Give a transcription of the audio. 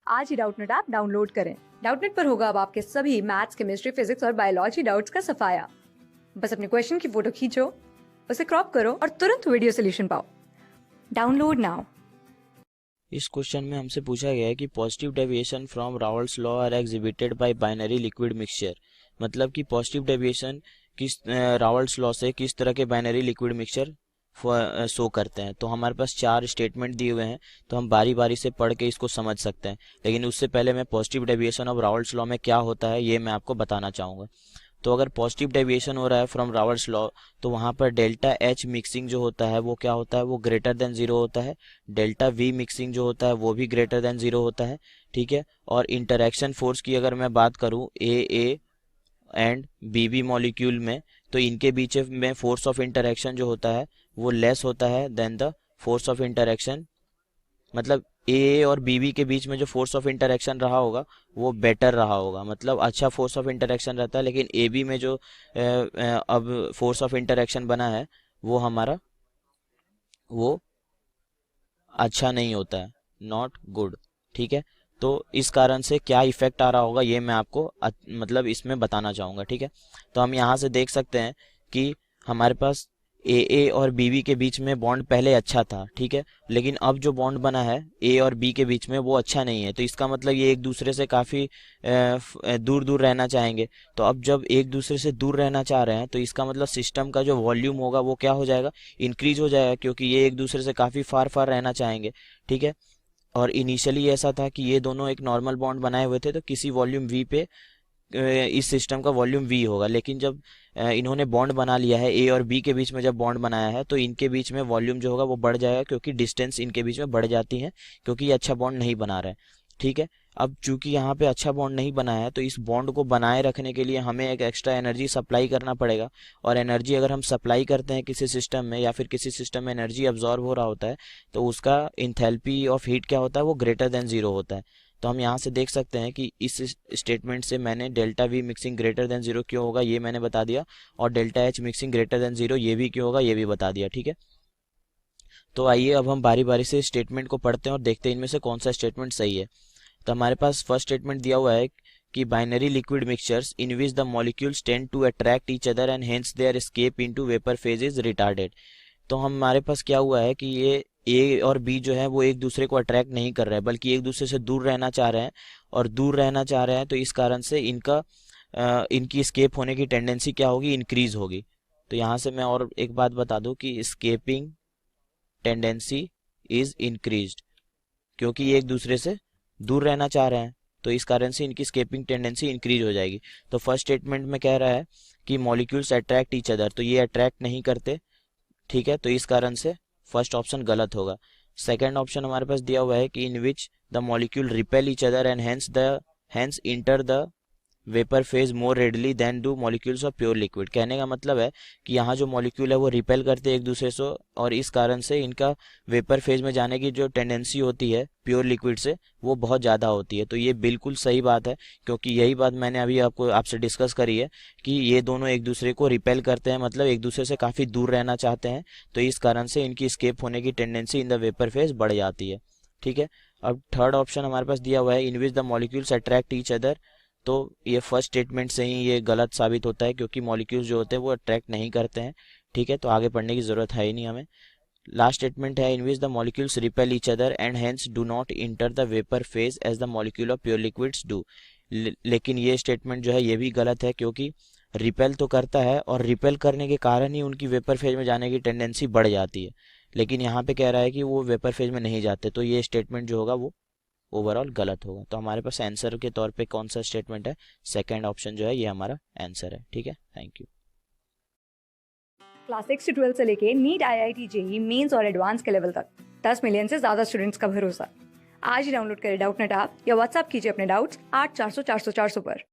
आज ही Doubtnut app download करें। Doubtnut पर होगा अब आपके सभी मैथ्स, केमिस्ट्री, फिजिक्स और बायोलॉजी डाउट्स का सफाया। बस अपने क्वेश्चन की फोटो खींचो, उसे क्रॉप करो और तुरंत वीडियो सोल्यूशन पाओ। Download now. इस क्वेश्चन में हमसे पूछा गया है कि positive deviation from Raoult's law are exhibited by binary liquid mixture. मतलब कि पॉजिटिव डेविएशन किस रावल्स लॉ से किस तरह के बाइनरी लिक्विड मिक्सचर शो करते हैं। तो हमारे पास 4 स्टेटमेंट दिए हुए हैं, तो हम बारी बारी से पढ़ के इसको समझ सकते हैं। लेकिन उससे पहले मैं पॉजिटिव डेविएशन ऑफ रावल्स लॉ में क्या होता है ये मैं आपको बताना चाहूँगा। तो अगर पॉजिटिव डेविएशन हो रहा है फ्रॉम रावल्स लॉ, तो वहाँ पर डेल्टा एच मिक्सिंग जो होता है वो क्या होता है, वो ग्रेटर देन जीरो होता है। डेल्टा वी मिक्सिंग जो होता है वो भी ग्रेटर देन जीरो होता है। ठीक है। और इंटरेक्शन फोर्स की अगर मैं बात करूँ ए एंड बी मॉलिक्यूल में, तो इनके बीच में फोर्स ऑफ इंटरेक्शन जो होता है वो लेस होता है than the force of interaction. मतलब ए और बी के बीच में जो फोर्स ऑफ इंटरेक्शन रहा होगा वो बेटर रहा होगा, मतलब अच्छा फोर्स ऑफ इंटरेक्शन रहता है। लेकिन ए बी में जो अब फोर्स ऑफ इंटरेक्शन बना है वो हमारा वो अच्छा नहीं होता है, नॉट गुड। ठीक है। तो इस कारण से क्या इफेक्ट आ रहा होगा ये मैं आपको मतलब इसमें बताना चाहूँगा। ठीक है। तो हम यहाँ से देख सकते हैं कि हमारे पास ए और बी के बीच में बॉन्ड पहले अच्छा था। ठीक है। लेकिन अब जो बॉन्ड बना है ए और बी के बीच में वो अच्छा नहीं है। तो इसका मतलब ये एक दूसरे से काफ़ी दूर दूर रहना चाहेंगे। तो अब जब एक दूसरे से दूर रहना चाह रहे हैं तो इसका मतलब सिस्टम का जो वॉल्यूम होगा वो क्या हो जाएगा, इंक्रीज हो जाएगा, क्योंकि ये एक दूसरे से काफ़ी फार फार रहना चाहेंगे। ठीक है। और इनिशियली ऐसा था कि ये दोनों एक नॉर्मल बॉन्ड बनाए हुए थे, तो किसी वॉल्यूम वी पे इस सिस्टम का वॉल्यूम वी होगा। लेकिन जब इन्होंने बॉन्ड बना लिया है, ए और बी के बीच में जब बॉन्ड बनाया है, तो इनके बीच में वॉल्यूम जो होगा वो बढ़ जाएगा, क्योंकि डिस्टेंस इनके बीच में बढ़ जाती है, क्योंकि ये अच्छा बॉन्ड नहीं बना रहे हैं। ठीक है। अब चूंकि यहाँ पे अच्छा बॉन्ड नहीं बनाया है, तो इस बॉन्ड को बनाए रखने के लिए हमें एक एक्स्ट्रा एनर्जी सप्लाई करना पड़ेगा। और एनर्जी अगर हम सप्लाई करते हैं किसी सिस्टम में, या फिर किसी सिस्टम में एनर्जी अब्जॉर्ब हो रहा होता है, तो उसका इंथैल्पी ऑफ हीट क्या होता है, वो ग्रेटर देन जीरो होता है। तो हम यहाँ से देख सकते हैं कि इस स्टेटमेंट से मैंने delta we mixing greater than zero क्यों होगा ये मैंने बता दिया, और delta H mixing greater than zero ये भी क्यों होगा ये भी बता दिया। ठीक है। तो आइए अब हम बारी बारी से स्टेटमेंट को पढ़ते हैं और देखते हैं इनमें से कौन सा स्टेटमेंट सही है। तो हमारे पास फर्स्ट स्टेटमेंट दिया हुआ है कि binary liquid mixtures in which the molecules tend to attract each other and hence their escape into vapour phase is retarded. तो हमारे पास क्या हुआ है कि ये ए और बी जो है वो एक दूसरे को अट्रैक्ट नहीं कर रहे हैं, बल्कि एक दूसरे से दूर रहना चाह रहे हैं। और दूर रहना चाह रहे हैं तो इस कारण से इनकी स्केप होने की टेंडेंसी क्या होगी, इंक्रीज होगी। तो यहाँ से मैं और एक बात बता दूं कि स्केपिंग टेंडेंसी इज इंक्रीज्ड, क्योंकि ये एक दूसरे से दूर रहना चाह रहे हैं, तो इस कारण से इनकी स्केपिंग टेंडेंसी इंक्रीज हो जाएगी। तो फर्स्ट स्टेटमेंट में कह रहा है कि मॉलिक्यूल्स अट्रैक्ट ईच अदर, तो ये अट्रैक्ट नहीं करते। ठीक है। तो इस कारण से फर्स्ट ऑप्शन गलत होगा। सेकंड ऑप्शन हमारे पास दिया हुआ है कि in which the molecule repel each other and hence enter the vapour phase more readily than do molecules of pure liquid. कहने का मतलब है कि यहाँ जो मॉलिक्यूल है वो रिपेल करते हैं एक दूसरे से, और इस कारण से इनका वेपर फेज में जाने की जो टेंडेंसी होती है प्योर लिक्विड से वो बहुत ज़्यादा होती है। तो ये बिल्कुल सही बात है, क्योंकि यही बात मैंने अभी आपसे डिस्कस करी है कि ये दोनों एक दूसरे को रिपेल करते हैं, मतलब एक दूसरे से काफ़ी दूर रहना चाहते हैं। तो इस कारण से इनकी स्केप होने की tendency in the vapour phase बढ़ जाती है। ठीक है। अब थर्ड ऑप्शन हमारे पास दिया हुआ है in which the molecules attract each other. तो ये फर्स्ट स्टेटमेंट से ही ये गलत साबित होता है, क्योंकि मॉलिक्यूल्स जो होते हैं वो अट्रैक्ट नहीं करते हैं। ठीक है। तो आगे पढ़ने की ज़रूरत है ही नहीं हमें। लास्ट स्टेटमेंट है in which the molecules repel each other and hence do not enter the vapour phase as the molecule of pure liquids do. लेकिन ये स्टेटमेंट जो है ये भी गलत है, क्योंकि रिपेल तो करता है, और रिपेल करने के कारण ही उनकी वेपर फेज में जाने की टेंडेंसी बढ़ जाती है। लेकिन यहाँ पे कह रहा है कि वो वेपर फेज में नहीं जाते, तो ये स्टेटमेंट जो होगा वो ओवरऑल गलत होगा। तो हमारे पास आंसर के तौर पे कौन सा स्टेटमेंट है, सेकंड ऑप्शन जो है ये हमारा आंसर है। ठीक है। Thank you. क्लास 6 से 12 से लेके नीट, IIT, JEE मेंस और एडवांस के लेवल तक 10 मिलियन से ज्यादा स्टूडेंट्स का भरोसा। आज ही डाउनलोड करें डाउटनेट ऐप या व्हाट्सएप कीजिए अपने डाउट्स 8400 400 400 पर।